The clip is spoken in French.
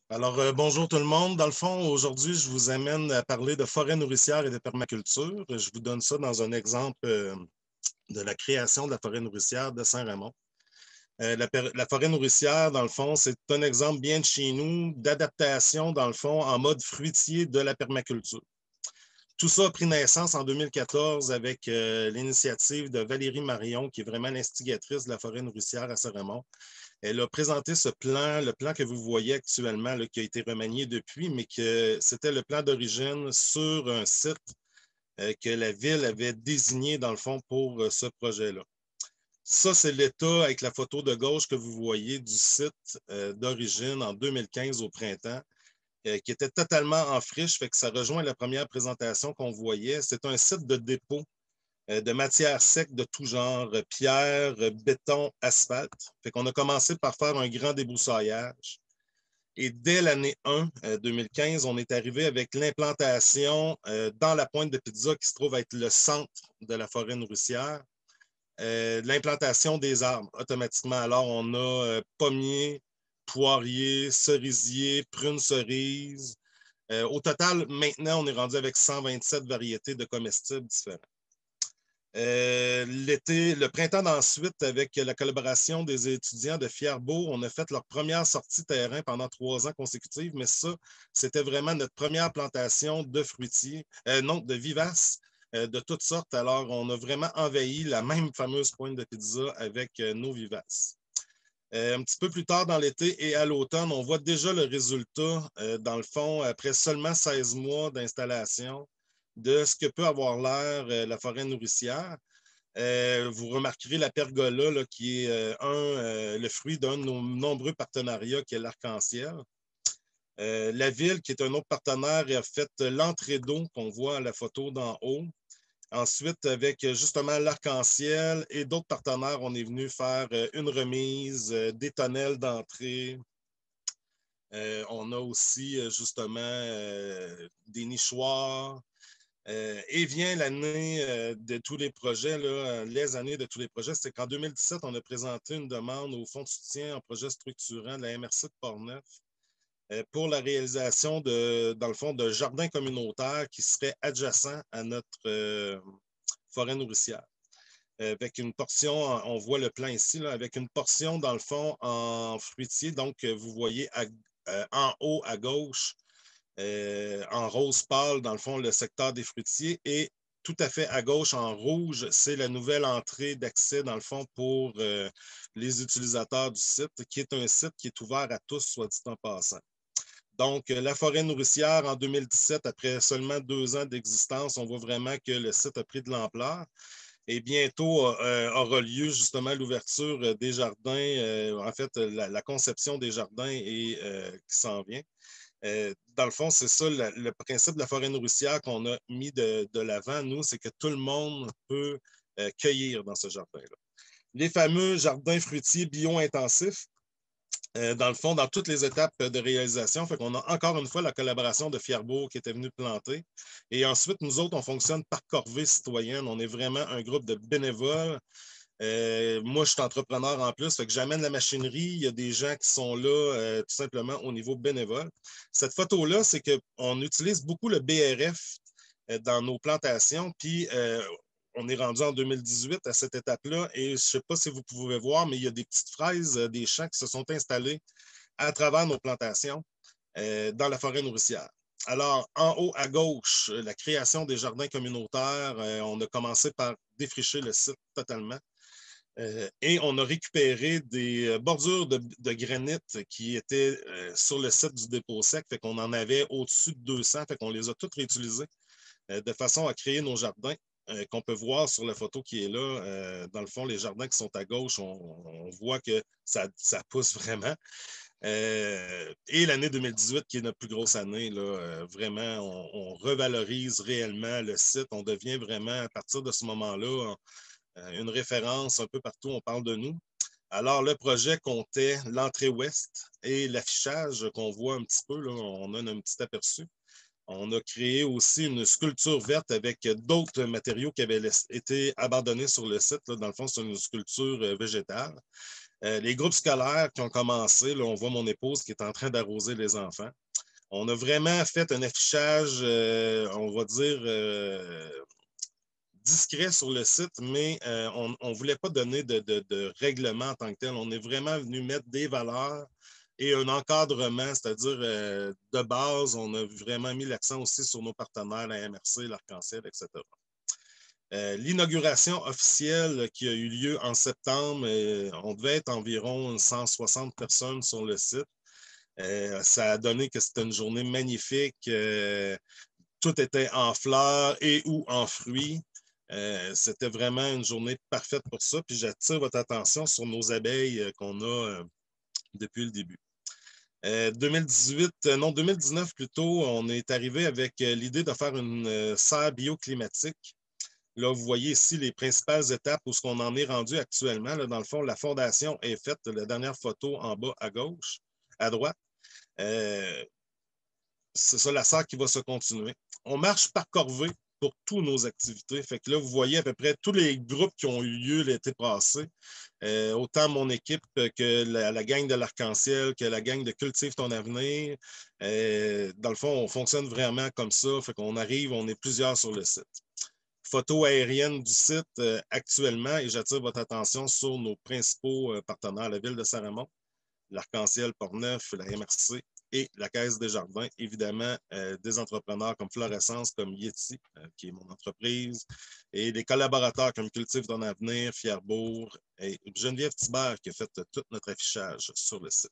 Bonjour tout le monde. Dans le fond, aujourd'hui, je vous amène à parler de forêt nourricière et de permaculture. Je vous donne ça dans un exemple de la création de la forêt nourricière de Saint-Raymond. La forêt nourricière, dans le fond, c'est un exemple bien de chez nous d'adaptation, dans le fond, en mode fruitier de la permaculture. Tout ça a pris naissance en 2014 avec l'initiative de Valérie Marion, qui est vraiment l'instigatrice de la forêt nourricière à Saint-Raymond. Elle a présenté ce plan, le plan que vous voyez actuellement, là, qui a été remanié depuis, mais que c'était le plan d'origine sur un site que la ville avait désigné, dans le fond, pour ce projet-là. Ça, c'est l'état avec la photo de gauche que vous voyez du site d'origine en 2015 au printemps, qui était totalement en friche, fait que ça rejoint la première présentation qu'on voyait. C'est un site de dépôt de matières secs de tout genre, pierre, béton, asphalte. Fait qu'on a commencé par faire un grand débroussaillage. Et dès l'année 1, 2015, on est arrivé avec l'implantation dans la pointe de Pizza, qui se trouve être le centre de la forêt nourricière, l'implantation des arbres automatiquement. Alors, on a pommiers, poiriers, cerisiers, prunes cerises. Au total, maintenant, on est rendu avec 127 variétés de comestibles différents. Le printemps d'ensuite, avec la collaboration des étudiants de Fierbourg, on a fait leur première sortie terrain pendant 3 ans consécutifs, mais ça, c'était vraiment notre première plantation de fruitiers, non, de vivaces, de toutes sortes. Alors, on a vraiment envahi la même fameuse pointe de pizza avec nos vivaces. Un petit peu plus tard dans l'été et à l'automne, on voit déjà le résultat, dans le fond, après seulement 16 mois d'installation, de ce que peut avoir l'air la forêt nourricière. Vous remarquerez la pergola, là, qui est le fruit d'un de nos nombreux partenariats, qui est l'Arc-en-Ciel. La ville, qui est un autre partenaire, a fait l'entrée d'eau qu'on voit à la photo d'en haut. Ensuite, avec justement l'Arc-en-Ciel et d'autres partenaires, on est venu faire une remise, des tonnelles d'entrée. On a aussi justement des nichoirs. Et vient l'année de tous les projets, là, les années de tous les projets. C'est qu'en 2017, on a présenté une demande au Fonds de soutien en projet structurant de la MRC de Portneuf pour la réalisation dans le fond, de jardins communautaires qui seraient adjacents à notre forêt nourricière. Avec une portion, on voit le plan ici, là, avec une portion, dans le fond, en fruitier. Donc, vous voyez en haut à gauche, en rose pâle, dans le fond, le secteur des fruitiers. Et tout à fait à gauche, en rouge, c'est la nouvelle entrée d'accès, dans le fond, pour les utilisateurs du site, qui est un site qui est ouvert à tous, soit dit en passant. Donc, la forêt nourricière, en 2017, après seulement 2 ans d'existence, on voit vraiment que le site a pris de l'ampleur. Et bientôt aura lieu justement l'ouverture des jardins, en fait, la conception des jardins qui s'en vient. Dans le fond, c'est ça le principe de la forêt nourricière qu'on a mis de l'avant, nous, c'est que tout le monde peut cueillir dans ce jardin-là. Les fameux jardins fruitiers bio-intensifs, dans le fond, dans toutes les étapes de réalisation. Fait qu'on a encore une fois la collaboration de Fierbourg qui était venu planter. Et ensuite, nous autres, on fonctionne par corvée citoyenne. On est vraiment un groupe de bénévoles. Moi, je suis entrepreneur en plus, fait que j'amène la machinerie. Il y a des gens qui sont là tout simplement au niveau bénévole. Cette photo-là, c'est qu'on utilise beaucoup le BRF dans nos plantations. Puis, on est rendu en 2018 à cette étape-là et je ne sais pas si vous pouvez voir, mais il y a des petites fraises, des champs qui se sont installés à travers nos plantations dans la forêt nourricière. Alors, en haut à gauche, la création des jardins communautaires, on a commencé par défricher le site totalement. Et on a récupéré des bordures de granit qui étaient sur le site du dépôt sec, fait qu'on en avait au-dessus de 200, fait qu'on les a toutes réutilisées de façon à créer nos jardins qu'on peut voir sur la photo qui est là. Dans le fond, les jardins qui sont à gauche, on voit que ça pousse vraiment. Et l'année 2018, qui est notre plus grosse année, là, vraiment, on revalorise réellement le site. On devient vraiment, à partir de ce moment-là, une référence un peu partout. On parle de nous. Alors, le projet comptait l'entrée ouest et l'affichage qu'on voit un petit peu. Là, on a un petit aperçu. On a créé aussi une sculpture verte avec d'autres matériaux qui avaient été abandonnés sur le site. Là. Dans le fond, c'est une sculpture végétale. Les groupes scolaires qui ont commencé, là, on voit mon épouse qui est en train d'arroser les enfants. On a vraiment fait un affichage, on va dire, discret sur le site, mais on ne voulait pas donner de règlement en tant que tel. On est vraiment venu mettre des valeurs et un encadrement, c'est-à-dire de base, on a vraiment mis l'accent aussi sur nos partenaires, la MRC, l'Arc-en-Ciel, etc. L'inauguration officielle qui a eu lieu en septembre, on devait être environ 160 personnes sur le site. Ça a donné que c'était une journée magnifique. Tout était en fleurs et ou en fruits. C'était vraiment une journée parfaite pour ça. Puis j'attire votre attention sur nos abeilles qu'on a depuis le début. 2019 plutôt, on est arrivé avec l'idée de faire une serre bioclimatique. Là, vous voyez ici les principales étapes où ce qu'on en est rendu actuellement. Là, dans le fond, la fondation est faite. La dernière photo en bas à gauche, à droite. C'est ça, la serre qui va se continuer. On marche par corvée pour toutes nos activités. Fait que là, vous voyez à peu près tous les groupes qui ont eu lieu l'été passé. Autant mon équipe que la gang de l'Arc-en-Ciel, que la gang de Cultive ton avenir. Dans le fond, on fonctionne vraiment comme ça. Fait qu'on arrive, on est plusieurs sur le site. Photo aérienne du site actuellement et j'attire votre attention sur nos principaux partenaires, la ville de Saramon, l'Arc-en-Ciel, Portneuf, la MRC et la Caisse des Jardins. Évidemment, des entrepreneurs comme Florescence, comme Yeti, qui est mon entreprise, et des collaborateurs comme Cultive ton avenir, Fierbourg et Geneviève Thibert qui a fait tout notre affichage sur le site.